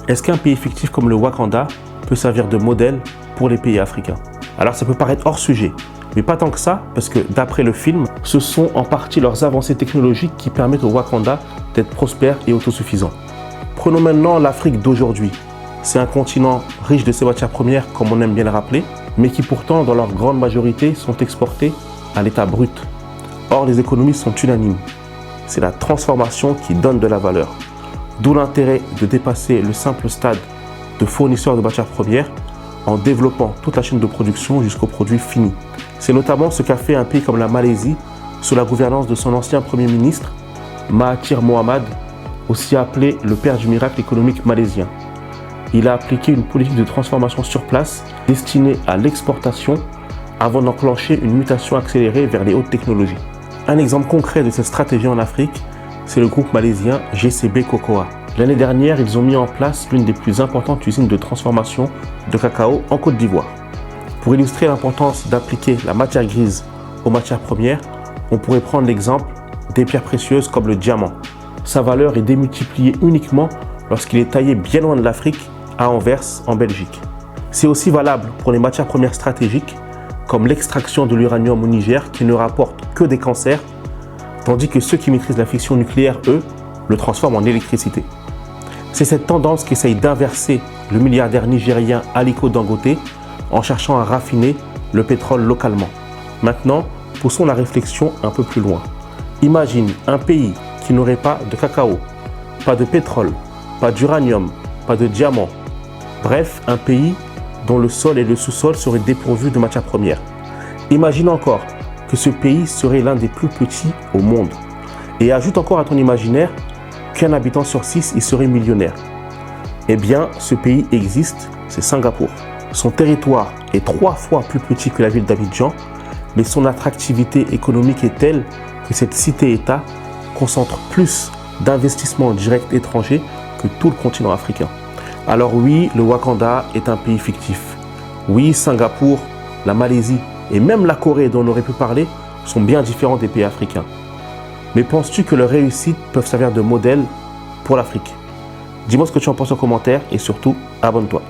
Est-ce qu'un pays fictif comme le Wakanda peut servir de modèle pour les pays africains? Alors ça peut paraître hors sujet, mais pas tant que ça, parce que d'après le film, ce sont en partie leurs avancées technologiques qui permettent au Wakanda d'être prospère et autosuffisant. Prenons maintenant l'Afrique d'aujourd'hui. C'est un continent riche de ses matières premières, comme on aime bien le rappeler, mais qui pourtant, dans leur grande majorité, sont exportées à l'état brut. Or, les économies sont unanimes. C'est la transformation qui donne de la valeur. D'où l'intérêt de dépasser le simple stade de fournisseur de matières premières en développant toute la chaîne de production jusqu'au produit fini. C'est notamment ce qu'a fait un pays comme la Malaisie sous la gouvernance de son ancien Premier ministre, Mahathir Mohamad, aussi appelé le père du miracle économique malaisien. Il a appliqué une politique de transformation sur place destinée à l'exportation avant d'enclencher une mutation accélérée vers les hautes technologies. Un exemple concret de cette stratégie en Afrique, c'est le groupe malaisien GCB Cocoa. L'année dernière, ils ont mis en place l'une des plus importantes usines de transformation de cacao en Côte d'Ivoire. Pour illustrer l'importance d'appliquer la matière grise aux matières premières, on pourrait prendre l'exemple des pierres précieuses comme le diamant. Sa valeur est démultipliée uniquement lorsqu'il est taillé bien loin de l'Afrique, à Anvers, en Belgique. C'est aussi valable pour les matières premières stratégiques, comme l'extraction de l'uranium au Niger, qui ne rapporte que des cancers, tandis que ceux qui maîtrisent la fission nucléaire, eux, le transforment en électricité. C'est cette tendance qu'essaye d'inverser le milliardaire nigérien Aliko Dangote en cherchant à raffiner le pétrole localement. Maintenant, poussons la réflexion un peu plus loin. Imagine un pays qui n'aurait pas de cacao, pas de pétrole, pas d'uranium, pas de diamant. Bref, un pays dont le sol et le sous-sol seraient dépourvus de matières premières. Imagine encore que ce pays serait l'un des plus petits au monde. Et ajoute encore à ton imaginaire qu'un habitant sur 6 y serait millionnaire. Eh bien, ce pays existe, c'est Singapour. Son territoire est 3 fois plus petit que la ville d'Abidjan, mais son attractivité économique est telle que cette cité-État concentre plus d'investissements directs étrangers que tout le continent africain. Alors oui, le Wakanda est un pays fictif. Oui, Singapour, la Malaisie et même la Corée dont on aurait pu parler sont bien différents des pays africains. Mais penses-tu que leurs réussites peuvent servir de modèle pour l'Afrique? Dis-moi ce que tu en penses en commentaire et surtout, abonne-toi.